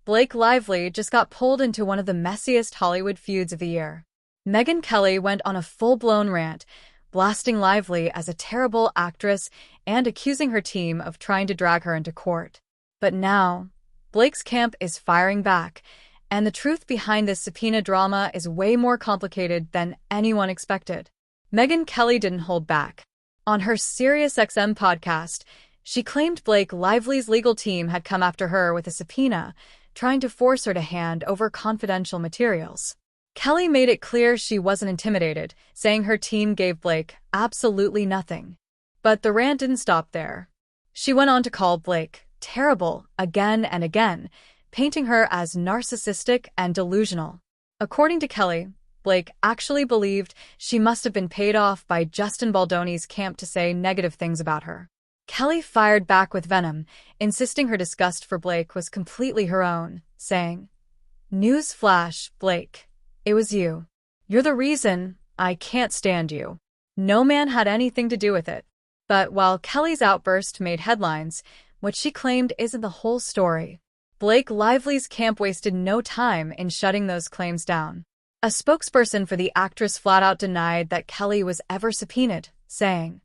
Blake Lively just got pulled into one of the messiest Hollywood feuds of the year. Megyn Kelly went on a full-blown rant, blasting Lively as a terrible actress and accusing her team of trying to drag her into court. But now, Blake's camp is firing back, and the truth behind this subpoena drama is way more complicated than anyone expected. Megyn Kelly didn't hold back. On her SiriusXM podcast, she claimed Blake Lively's legal team had come after her with a subpoena, trying to force her to hand over confidential materials. Kelly made it clear she wasn't intimidated, saying her team gave Blake absolutely nothing. But the rant didn't stop there. She went on to call Blake terrible again and again, painting her as narcissistic and delusional. According to Kelly, Blake actually believed she must have been paid off by Justin Baldoni's camp to say negative things about her. Kelly fired back with venom, insisting her disgust for Blake was completely her own, saying, "News flash, Blake. It was you. You're the reason I can't stand you. No man had anything to do with it." But while Kelly's outburst made headlines, what she claimed isn't the whole story. Blake Lively's camp wasted no time in shutting those claims down. A spokesperson for the actress flat-out denied that Kelly was ever subpoenaed, saying,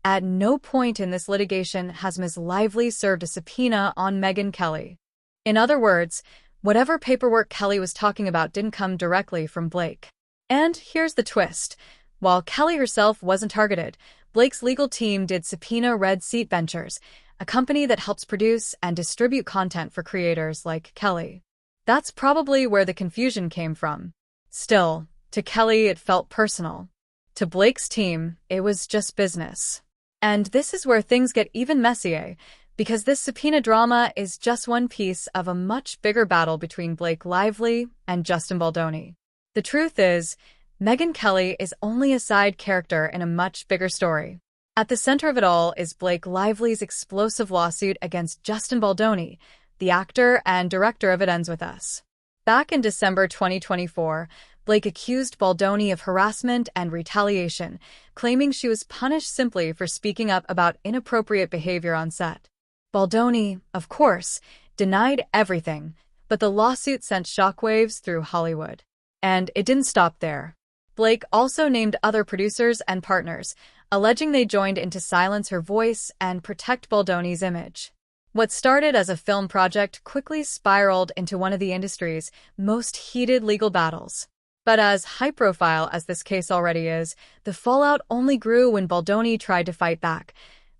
"At no point in this litigation has Ms. Lively served a subpoena on Megyn Kelly." In other words, whatever paperwork Kelly was talking about didn't come directly from Blake. And here's the twist. While Kelly herself wasn't targeted, Blake's legal team did subpoena Red Seat Ventures, a company that helps produce and distribute content for creators like Kelly. That's probably where the confusion came from. Still, to Kelly it felt personal. To Blake's team, it was just business. And this is where things get even messier, because this subpoena drama is just one piece of a much bigger battle between Blake Lively and Justin Baldoni. The truth is, Megyn Kelly is only a side character in a much bigger story. At the center of it all is Blake Lively's explosive lawsuit against Justin Baldoni, the actor and director of It Ends With Us. Back in December 2024, Blake accused Baldoni of harassment and retaliation, claiming she was punished simply for speaking up about inappropriate behavior on set. Baldoni, of course, denied everything, but the lawsuit sent shockwaves through Hollywood. And it didn't stop there. Blake also named other producers and partners, alleging they joined in to silence her voice and protect Baldoni's image. What started as a film project quickly spiraled into one of the industry's most heated legal battles. But as high-profile as this case already is, the fallout only grew when Baldoni tried to fight back,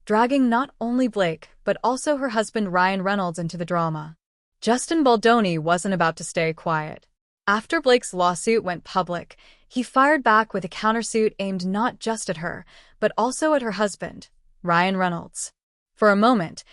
dragging not only Blake, but also her husband Ryan Reynolds into the drama. Justin Baldoni wasn't about to stay quiet. After Blake's lawsuit went public, he fired back with a countersuit aimed not just at her, but also at her husband, Ryan Reynolds. For a moment,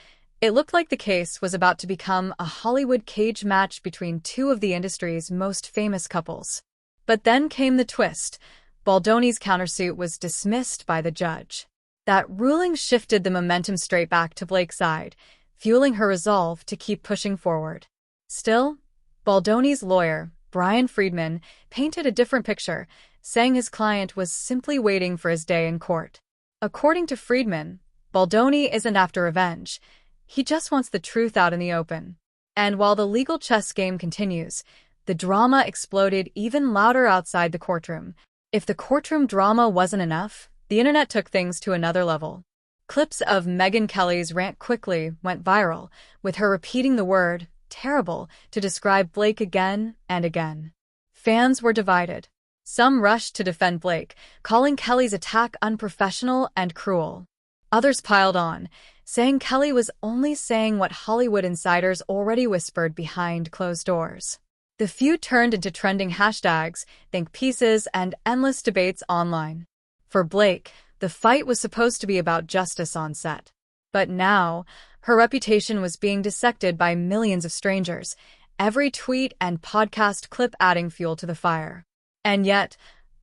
it looked like the case was about to become a Hollywood cage match between two of the industry's most famous couples. But then came the twist. Baldoni's countersuit was dismissed by the judge. That ruling shifted the momentum straight back to Blake's side, fueling her resolve to keep pushing forward. Still, Baldoni's lawyer, Brian Friedman, painted a different picture, saying his client was simply waiting for his day in court. According to Friedman, Baldoni isn't after revenge. He just wants the truth out in the open. And while the legal chess game continues, the drama exploded even louder outside the courtroom. If the courtroom drama wasn't enough, the internet took things to another level. Clips of Megyn Kelly's rant quickly went viral, with her repeating the word terrible to describe Blake again and again. Fans were divided. Some rushed to defend Blake, calling Kelly's attack unprofessional and cruel. Others piled on, saying Kelly was only saying what Hollywood insiders already whispered behind closed doors. The feud turned into trending hashtags, think pieces, and endless debates online. For Blake, the fight was supposed to be about justice on set. But now, her reputation was being dissected by millions of strangers, every tweet and podcast clip adding fuel to the fire. And yet,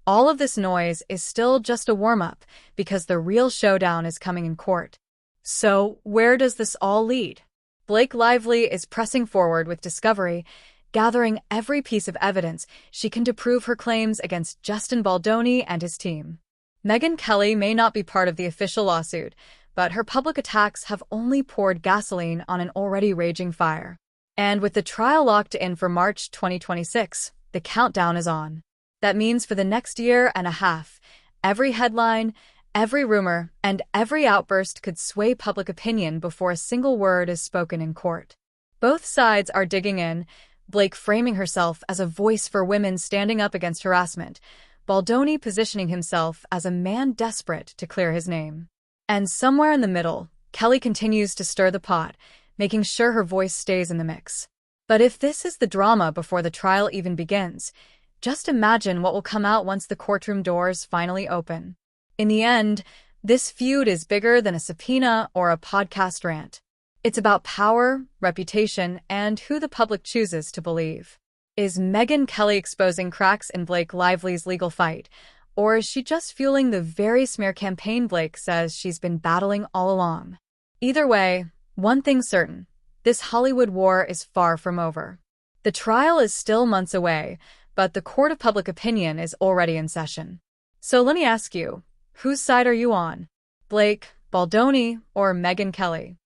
all of this noise is still just a warm-up, because the real showdown is coming in court. So, where does this all lead? Blake Lively is pressing forward with discovery, gathering every piece of evidence she can to prove her claims against Justin Baldoni and his team. Megyn Kelly may not be part of the official lawsuit, but her public attacks have only poured gasoline on an already raging fire. And with the trial locked in for March 2026, the countdown is on. That means for the next year and a half, every headline, every rumor, and every outburst could sway public opinion before a single word is spoken in court. Both sides are digging in, Blake framing herself as a voice for women standing up against harassment, Baldoni positioning himself as a man desperate to clear his name. And somewhere in the middle, Kelly continues to stir the pot, making sure her voice stays in the mix. But if this is the drama before the trial even begins, just imagine what will come out once the courtroom doors finally open. In the end, this feud is bigger than a subpoena or a podcast rant. It's about power, reputation, and who the public chooses to believe. Is Megyn Kelly exposing cracks in Blake Lively's legal fight, or is she just fueling the very smear campaign Blake says she's been battling all along? Either way, one thing's certain, this Hollywood war is far from over. The trial is still months away, but the court of public opinion is already in session. So let me ask you, whose side are you on? Blake, Baldoni, or Megyn Kelly?